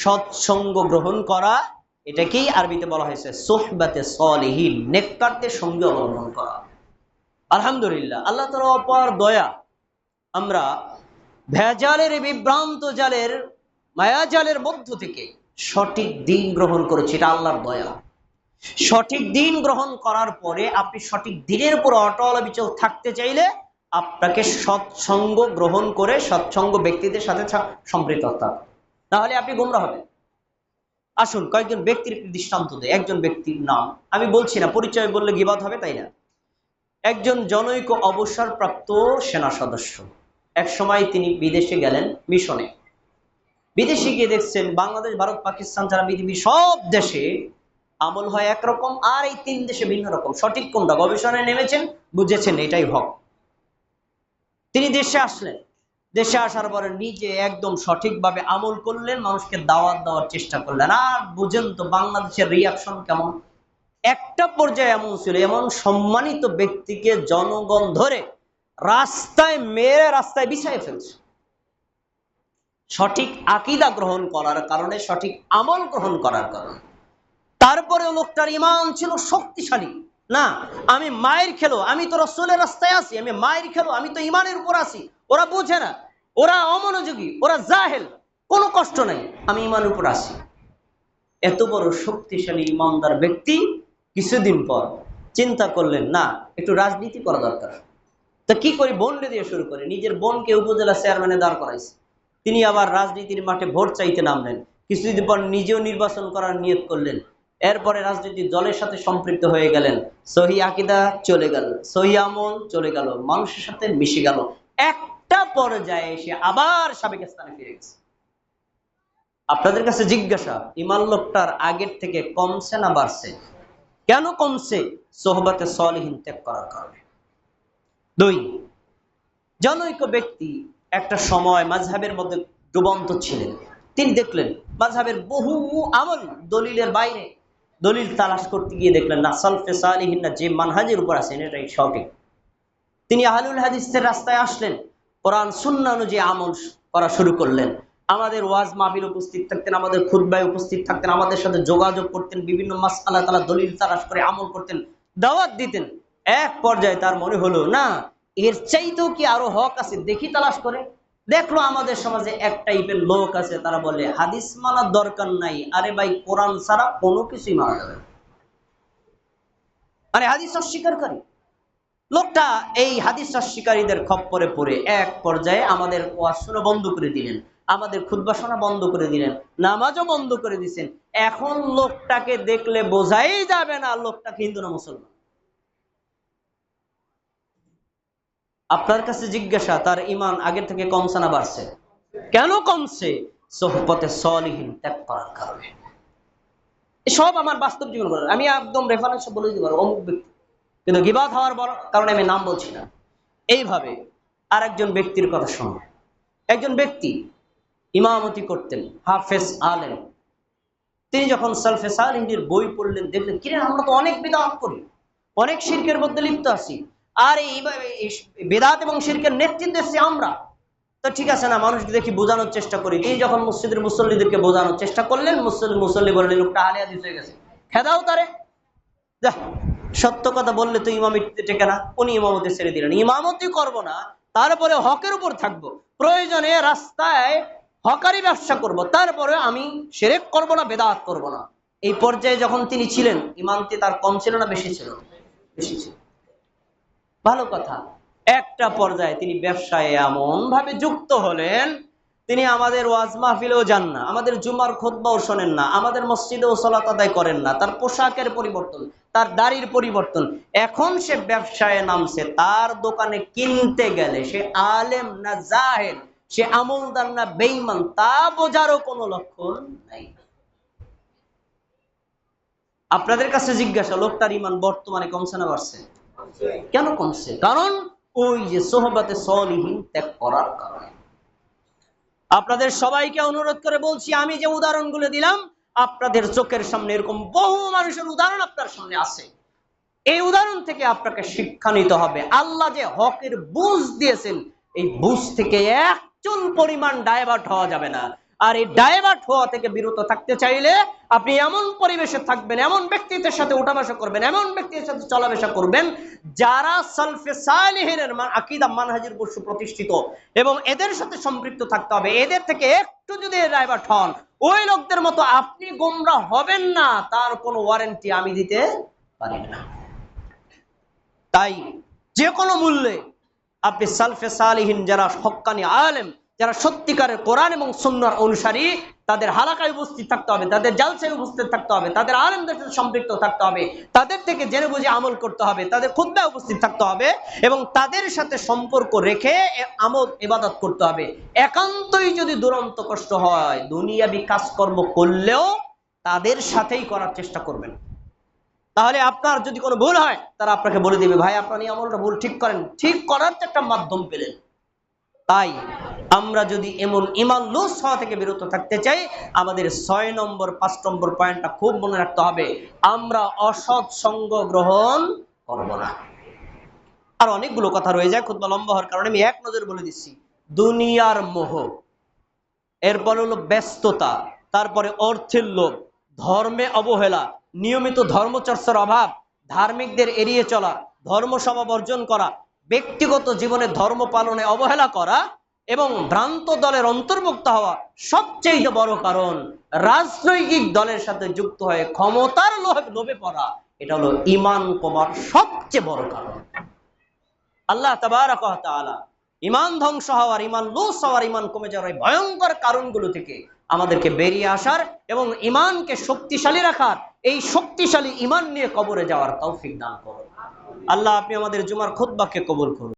সৎসঙ্গ গ্রহণ করা, এটাকেই আরবিতে বলা হয়েছে সুহবাতে সলিহিন, নেককারদের সঙ্গে অবলম্বন করা। আলহামদুলিল্লাহ, আল্লাহ তাআলার অপার দয়া, আমরা ভেজালের বিভ্রান্ত জালের মায়াজালের মধ্য থেকে সঠিক দিন গ্রহণ করেছি, এটা আল্লাহর দয়া। সঠিক দিন গ্রহণ করার পরে আপনি সঠিক দিনের উপর অটল অবিচল থাকতে চাইলে আপনাকে সৎসঙ্গ গ্রহণ করে সৎসঙ্গ ব্যক্তিদের সাথে সম্পৃক্ত হতে হবে, তাহলে আপনি গোমরা হবেন। আসুন কয়েকজন ব্যক্তির দৃষ্টান্ত দেয়। একজন ব্যক্তির নাম আমি বলছি না, পরিচয় বললে গীবত হবে, তাই না। একজন জনৈক অবসরপ্রাপ্ত সেনা সদস্য, এক সময় তিনি বিদেশে গেলেন মিশনে। বিদেশে গিয়ে দেখছেন বাংলাদেশ, ভারত, পাকিস্তান ছাড়া পৃথিবীর সব দেশে আমল হয় একরকম, আর এই 3 দেশে ভিন্ন রকম। সঠিক কোনটা গবেষণায় নেমেছেন, বুঝেছেন এটাই হক। তিনি দেশে আসলেন, দেশে আসার পরে নিজে একদম সঠিকভাবে আমল করলেন, মানুষকে দাওয়াত দেওয়ার চেষ্টা করলেন। আর বুঝেন তো বাংলাদেশের রিয়াকশন কেমন। একটা পর্যায়ে এমন ছিল, এমন সম্মানিত ব্যক্তিকে জনগণ ধরে রাস্তায় মেরে রাস্তায় বিছায় ফেলছে, সঠিক আকীদা গ্রহণ করার কারণে, সঠিক আমল গ্রহণ করার কারণে। তারপরেও লোকটার ঈমান ছিল শক্তিশালী। না, আমি মায়ের খেলো, আমি তো রাসূলের রাস্তায় আছি, আমি মায়ের খেলো, আমি তো ঈমানের উপর আছি। ওরা বুঝে না, ওরা অমনোযোগী, ওরা জাহেল, কোনো কষ্ট নাই, আমি ঈমানের উপর আছি। এত বড় শক্তিশালী ঈমানদার ব্যক্তি কিছুদিন পর চিন্তা করলেন, না, একটু রাজনীতি করা দরকার। তা কি করি, বোনকে দিয়ে শুরু করে, নিজের বোনকে উপজেলা চেয়ারম্যানে দাঁড় করাইছে। তিনি আবার রাজনীতির মাঠে ভোট চাইতে নামলেন। কিছুদিন পর নিজেও নির্বাচন করার নিয়ত করলেন। এরপরে রাজনীতির দলের সাথে সম্পৃক্ত হয়ে গেলেন। সহি আকীদা চলে গেল, সহি আমল চলে গেল, মানুষের সাথে মিশে গেল। একটা পর্যায়ে এসে আবার সাবেক স্থানে ফিরে গেছে। আপনাদের কাছে জিজ্ঞাসা, ঈমান লোকটার আগের থেকে কমছে না বাড়ছে? কেন কমছে? সোহবতে সলিহিন ত্যাগ করার কারণে। 2, জনৈক ব্যক্তি একটা সময় মাযহাবের মধ্যে ডুবন্ত ছিলেন। তিনি দেখলেন মাযহাবের বহু আমল দলিলের বাইরে, দলিল তালাশ করতে গিয়ে দেখলেন না, সালফে সালিহিনরা যে মানহাজের উপর আছেন এটাই সঠিক। তিনি আহলুল হাদিসের রাস্তায় আসলেন, কোরআন সুন্নাহ অনুযায়ী আমল করা শুরু করলেন। আমাদের ওয়াজ মাহফিল উপস্থিত থাকতেন, আমাদের খুতবায় উপস্থিত থাকতেন, আমাদের সাথে যোগাযোগ করতেন, বিভিন্ন মাসআলা তাআলা দলিল তালাশ করে আমল করতেন, দাওয়াত দিতেন। এক পর্যায়ে তার মনে হলো, না, এর চাইতেও কি আরো হক আছে, দেখি তালাশ করে। দেখলো আমাদের সমাজে এক টাইপের লোক আছে, তারা বলে হাদিস মানার দরকার নাই। আরে ভাই, কোরআন ছাড়া কোনো কিছুই মানা যাবে না। আরে হাদিস অস্বীকারী লোকটা এই হাদিস অস্বীকারীদের খপ্পরে পড়ে এক পর্যায়ে আমাদের ওয়াজ শোনা বন্ধ করে দিলেন, আমাদের খুতবা শোনা বন্ধ করে দিলেন, নামাজও বন্ধ করে দিয়েছেন। এখন লোকটাকে দেখলে বোঝাই যাবে না লোকটা হিন্দু না মুসলমান। আপনার কাছে জিজ্ঞাসা, তার ঈমান আগের থেকে কমছে না বাড়ছে? কেন কমছে? সোহবতে সলিহিন ত্যাগ করার কারণে। সব আমার বাস্তব জীবন বলে, আমি একদম রেফারেন্স বলে দিতে পারবো অমুক ব্যক্তি, কিন্তু গীবাত হওয়ার কারণে আমি নাম বলছি না। এইভাবে আরেকজন ব্যক্তির কথা শুনুন। একজন ব্যক্তি ইমামতি করতেন, হাফেজ আলেম। তিনি যখন সালফে সালিহিনের বই পড়লেন, দেখলেন কিরে, আমরা তো অনেক বিদআত করি, অনেক শিরকের মধ্যে লিপ্ত আছি, আর এই বিদআত এবং শিরকের নেতৃত্বে এসেছি আমরা। তো ঠিক আছে না, মানুষকে দেখি বোঝানোর চেষ্টা করি। তিনি যখন মসজিদের মুসল্লিদেরকে বোঝানোর চেষ্টা করলেন, মুসল্লি বললেন লোকটা আহলে হাদিস হয়ে গেছে, খেদাও তারে। সত্য কথা বললে তো ইমামতি টেকে না, উনি ইমামতি ছেড়ে দিলেন। ইমামতি করব না, তারপরে হকের উপর থাকবো, প্রয়োজনে রাস্তায় হকারি ব্যবসা করব, তারপরে আমি শিরক করব না, বেদাত করব না। এই পর্যায়ে যখন তিনি ছিলেন, ইমামতি তার কম ছিল না বেশি ছিল? বেশি ছিল। ভালো কথা। একটা পর্যায়ে তিনি ব্যবসায় এমন ভাবে যুক্ত হলেন, তিনি আমাদের ওয়াজ মাহফিলেও যান না, আমাদের জুমার খুতবাও শোনেন না, আমাদের মসজিদেও সালাত আদায় করেন না। তার পোশাকের পরিবর্তন, তার দাড়ির পরিবর্তন। এখন সে ব্যবসায় নামছে, তার দোকানে কিনতে গেলে সে আলেম না জাহেল, সে আমলদার না বেঈমান, তা বোঝারও কোনো লক্ষণ নাই। আপনাদের কাছে জিজ্ঞাসা, লোকটার ঈমান বর্তমানে কমছে না বাড়ছে? কেন কমছে? কারণ ওই যে সোহবতে সলিহিন ত্যাগ করার কারণে। আপনাদের সবাইকে অনুরোধ করে বলছি, আমি যে উদাহরণগুলো দিলাম আপনাদের চোখের সামনে এরকম বহু মানুষের উদাহরণ আপনার সামনে আছে। এই উদাহরণ থেকে আপনাকে শিক্ষা নিতে হবে। আল্লাহ যে হকের বুঝ দিয়েছেন, এই বুঝ থেকে এক চুল পরিমাণ ডাইভার্ট হওয়া যাবে না। আর এই ডাইভার্ট হওয়া থেকে বিরত থাকতে চাইলে আপনি এমন পরিবেশে থাকবেন, এমন ব্যক্তিদের সাথে উঠাবসা করবেন, এমন ব্যক্তিদের সাথে চলাফেরা করবেন যারা সালফে সালেহিনের আকীদা মানহাজের উপর সুপ্রতিষ্ঠিত, এবং এদের সাথে সম্পৃক্ত থাকতে হবে। এদের থেকে একটু যদি ডাইভার্ট হন, ওই লোকদের মতো আপনি গোমরাহ হবেন না, তার কোনো ওয়ারেন্টি আমি দিতে পারি না। তাই যে কোনো মূল্যে আপনি সালফে সালেহিন যারা হক্কানি আলেম, যারা সত্যিকারের কোরআন এবং সুন্নাহর অনুসারী, তাদের হালাকায় উপস্থিত থাকতে হবে, তাদের জালসায় উপস্থিত থাকতে হবে, তাদের আলেমদের সাথে সম্পৃক্ত থাকতে হবে, তাদের থেকে জেনে বুঝে আমল করতে হবে, তাদের খুতবায় উপস্থিত থাকতে হবে এবং তাদের সাথে সম্পর্ক রেখে আমল ইবাদত করতে হবে। একান্তই যদি দুরন্ত কষ্ট হয়, দুনিয়াবি কাজকর্ম করলেও তাদের সাথেই করার চেষ্টা করবেন। তাহলে আপনার যদি কোনো ভুল হয়, তারা আপনাকে বলে দিবে, ভাই আপনার এই আমলটা ভুল, ঠিক করেন। ঠিক করার একটা মাধ্যম পেলেন। তাই আমরা যদি এমন ঈমান লুজ হওয়া থেকে বিরত থাকতে চাই, আমাদের 6 নম্বর 5 নম্বর পয়েন্টটা খুব মনে রাখতে হবে, আমরা অসৎ সঙ্গ গ্রহণ করব না। আর অনেকগুলো কথা রয়ে যায়, খুতবা লম্বা হওয়ার কারণে আমি এক নজর বলে দিচ্ছি। দুনিয়ার মোহ, এরপর হলো ব্যস্ততা, তারপরে অর্থের লোভ, ধর্মে অবহেলা, নিয়মিত ধর্মচর্চার অভাব, ধার্মিকদের এড়িয়ে চলা, ধর্মসভা বর্জন করা, ব্যক্তিগত জীবনে ধর্ম পালনে অবহেলা করা এবং ভ্রান্ত দলের অন্তর্ভুক্ত হওয়া, সবচেয়ে বড় কারণ রাজনৈতিক দলের সাথে যুক্ত হয়ে ক্ষমতার লোভে পড়া। এটা হলো ঈমান কমার সবচেয়ে বড় কারণ। আল্লাহ তাবারাক ওয়া তাআলা ঈমান ধ্বংস হওয়ার, ঈমান লুজ হওয়ার, ঈমান কমে যাওয়ার এই ভয়ঙ্কর কারণগুলো থেকে আমাদেরকে বেরিয়ে আসার এবং ঈমানকে শক্তিশালী রাখার, এই শক্তিশালী ঈমান নিয়ে কবরে যাওয়ার তৌফিক দান করুন। আল্লাহ আপনি আমাদের জুমার খুতবাকে কবুল করুন।